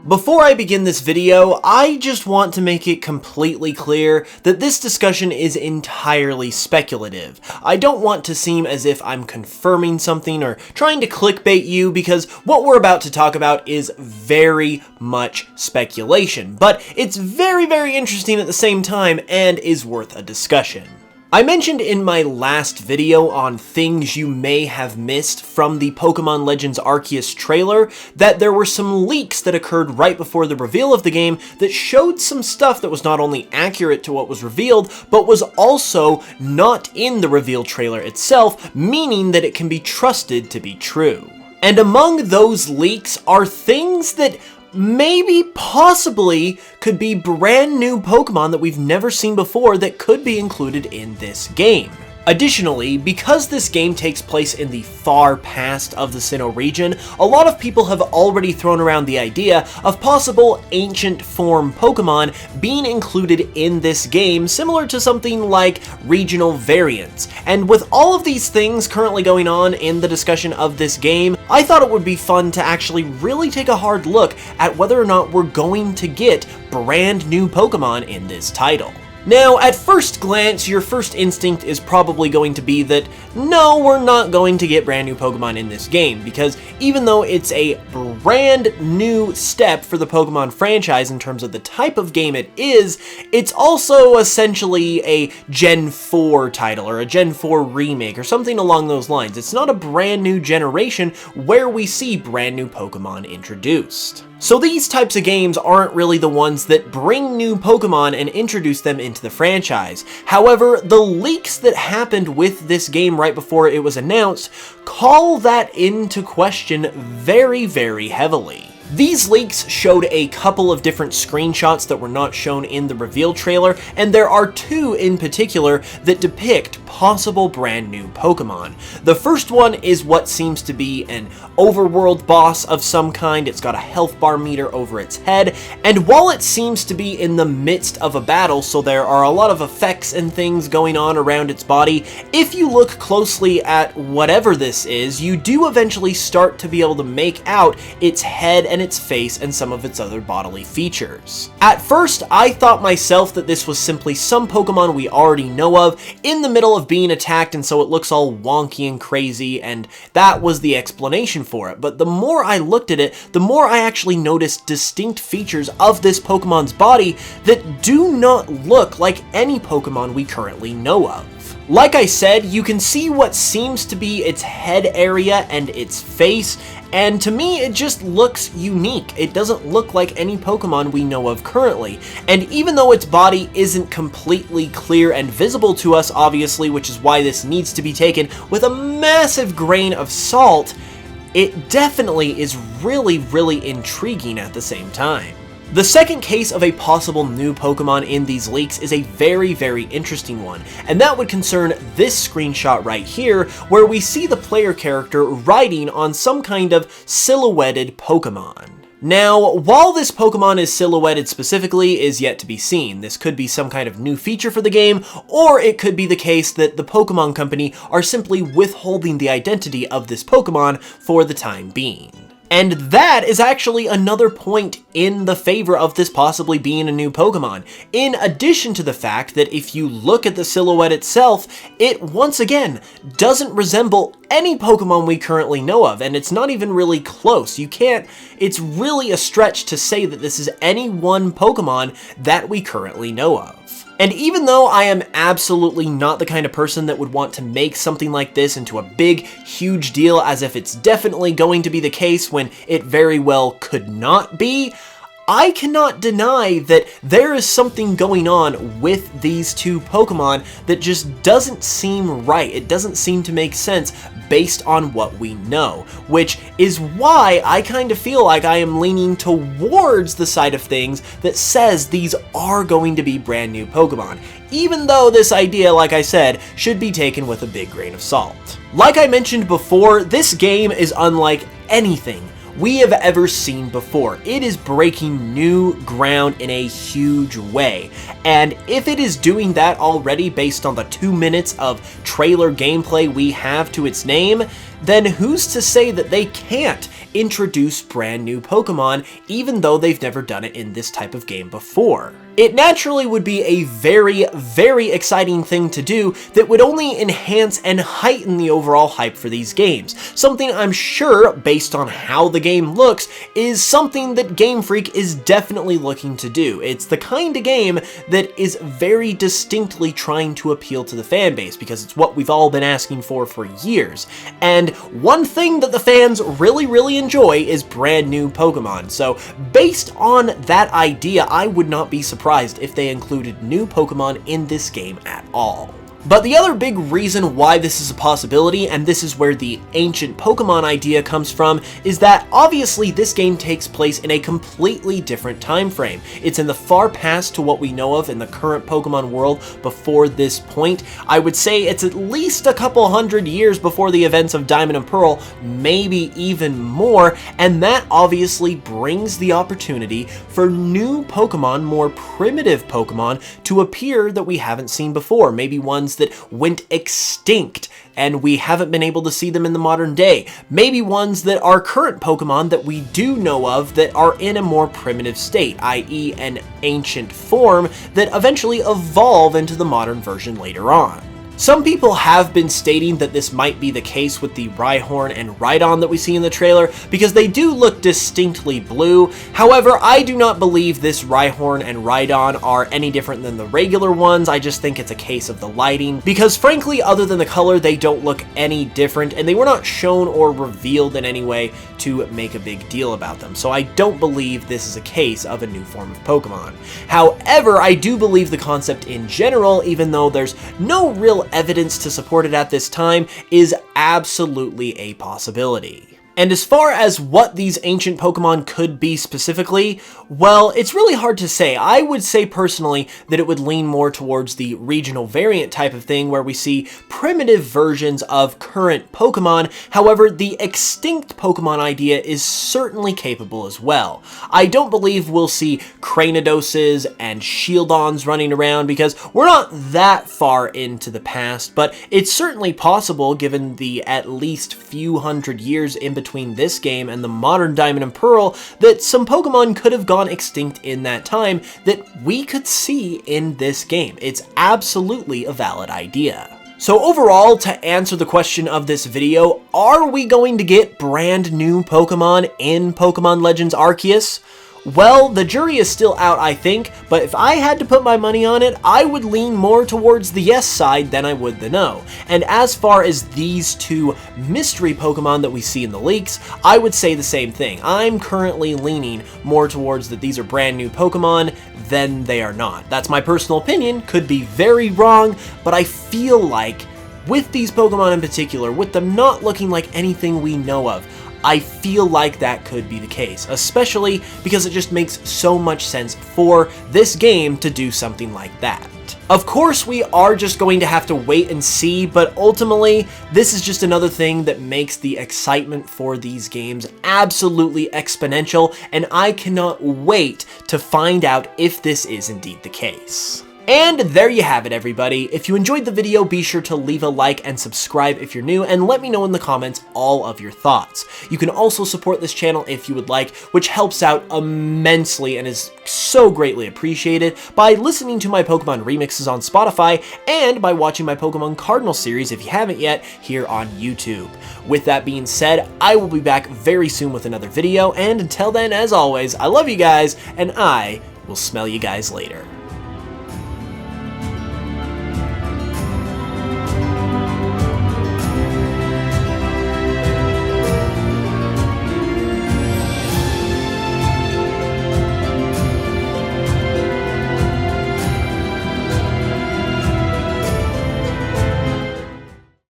Before I begin this video, I just want to make it completely clear that this discussion is entirely speculative. I don't want to seem as if I'm confirming something or trying to clickbait you, because what we're about to talk about is very much speculation, but it's very, very interesting at the same time and is worth a discussion. I mentioned in my last video on things you may have missed from the Pokemon Legends Arceus trailer that there were some leaks that occurred right before the reveal of the game that showed some stuff that was not only accurate to what was revealed, but was also not in the reveal trailer itself, meaning that it can be trusted to be true. And among those leaks are things that maybe, possibly, could be brand new Pokemon that we've never seen before that could be included in this game. Additionally, because this game takes place in the far past of the Sinnoh region, a lot of people have already thrown around the idea of possible ancient form Pokemon being included in this game, similar to something like regional variants. And with all of these things currently going on in the discussion of this game, I thought it would be fun to actually really take a hard look at whether or not we're going to get brand new Pokemon in this title. Now, at first glance, your first instinct is probably going to be that, no, we're not going to get brand new Pokemon in this game, because even though it's a brand new step for the Pokemon franchise in terms of the type of game it is, it's also essentially a Gen 4 title, or a Gen 4 remake, or something along those lines. It's not a brand new generation where we see brand new Pokemon introduced. So these types of games aren't really the ones that bring new Pokemon and introduce them into the franchise. However, the leaks that happened with this game right before it was announced call that into question very, very heavily. These leaks showed a couple of different screenshots that were not shown in the reveal trailer, and there are two in particular that depict possible brand new Pokemon. The first one is what seems to be an overworld boss of some kind. It's got a health bar meter over its head, and while it seems to be in the midst of a battle, so there are a lot of effects and things going on around its body, if you look closely at whatever this is, you do eventually start to be able to make out its head and its face and some of its other bodily features. At first, I thought myself that this was simply some Pokemon we already know of in the middle of being attacked, and so it looks all wonky and crazy, and that was the explanation for it. But the more I looked at it, the more I actually noticed distinct features of this Pokemon's body that do not look like any Pokemon we currently know of. Like I said, you can see what seems to be its head area and its face, and to me it just looks unique. It doesn't look like any Pokemon we know of currently, and even though its body isn't completely clear and visible to us, obviously, which is why this needs to be taken with a massive grain of salt, it definitely is really, really intriguing at the same time. The second case of a possible new Pokemon in these leaks is a very, very interesting one, and that would concern this screenshot right here, where we see the player character riding on some kind of silhouetted Pokemon. Now, while this Pokemon is silhouetted specifically is yet to be seen. This could be some kind of new feature for the game, or it could be the case that the Pokemon Company are simply withholding the identity of this Pokemon for the time being. And that is actually another point in the favor of this possibly being a new Pokemon, in addition to the fact that if you look at the silhouette itself, it once again doesn't resemble any Pokemon we currently know of, and it's not even really close. It's really a stretch to say that this is any one Pokemon that we currently know of. And even though I am absolutely not the kind of person that would want to make something like this into a big, huge deal as if it's definitely going to be the case when it very well could not be, I cannot deny that there is something going on with these two Pokemon that just doesn't seem right. It doesn't seem to make sense based on what we know, which is why I kind of feel like I am leaning towards the side of things that says these are going to be brand new Pokemon, even though this idea, like I said, should be taken with a big grain of salt. Like I mentioned before, this game is unlike anything we have ever seen before. It is breaking new ground in a huge way. And if it is doing that already based on the 2 minutes of trailer gameplay we have to its name, then who's to say that they can't introduce brand new Pokemon even though they've never done it in this type of game before? It naturally would be a very, very exciting thing to do that would only enhance and heighten the overall hype for these games. Something I'm sure, based on how the game looks, is something that Game Freak is definitely looking to do. It's the kind of game that is very distinctly trying to appeal to the fan base, because it's what we've all been asking for years. And one thing that the fans really, really enjoy is brand new Pokemon. So based on that idea, I would not be surprised if they included new Pokemon in this game at all. But the other big reason why this is a possibility, and this is where the ancient Pokemon idea comes from, is that obviously this game takes place in a completely different time frame. It's in the far past to what we know of in the current Pokemon world before this point. I would say it's at least a couple hundred years before the events of Diamond and Pearl, maybe even more, and that obviously brings the opportunity for new Pokemon, more primitive Pokemon, to appear that we haven't seen before. Maybe ones that went extinct and we haven't been able to see them in the modern day. Maybe ones that are current Pokemon that we do know of that are in a more primitive state, i.e. an ancient form that eventually evolve into the modern version later on. Some people have been stating that this might be the case with the Rhyhorn and Rhydon that we see in the trailer, because they do look distinctly blue. However, I do not believe this Rhyhorn and Rhydon are any different than the regular ones. I just think it's a case of the lighting, because frankly, other than the color, they don't look any different, and they were not shown or revealed in any way to make a big deal about them. So I don't believe this is a case of a new form of Pokemon. However, I do believe the concept in general, even though there's no real evidence to support it at this time, is absolutely a possibility. And as far as what these ancient Pokemon could be specifically, well, it's really hard to say. I would say personally that it would lean more towards the regional variant type of thing, where we see primitive versions of current Pokemon. However, the extinct Pokemon idea is certainly capable as well. I don't believe we'll see Cranidoses and Shieldons running around, because we're not that far into the past, but it's certainly possible, given the at least few hundred years in between this game and the modern Diamond and Pearl, that some Pokemon could have gone extinct in that time that we could see in this game. It's absolutely a valid idea. So overall, to answer the question of this video, are we going to get brand new Pokemon in Pokemon Legends Arceus? Well, the jury is still out, I think, but if I had to put my money on it, I would lean more towards the yes side than I would the no. And as far as these two mystery Pokemon that we see in the leaks, I would say the same thing. I'm currently leaning more towards that these are brand new Pokemon than they are not. That's my personal opinion, could be very wrong, but I feel like with these Pokemon in particular, with them not looking like anything we know of, I feel like that could be the case, especially because it just makes so much sense for this game to do something like that. Of course, we are just going to have to wait and see, but ultimately, this is just another thing that makes the excitement for these games absolutely exponential, and I cannot wait to find out if this is indeed the case. And there you have it, everybody. If you enjoyed the video, be sure to leave a like and subscribe if you're new, and let me know in the comments all of your thoughts. You can also support this channel if you would like, which helps out immensely and is so greatly appreciated, by listening to my Pokemon remixes on Spotify, and by watching my Pokemon Cardinal series, if you haven't yet, here on YouTube. With that being said, I will be back very soon with another video, and until then, as always, I love you guys, and I will smell you guys later.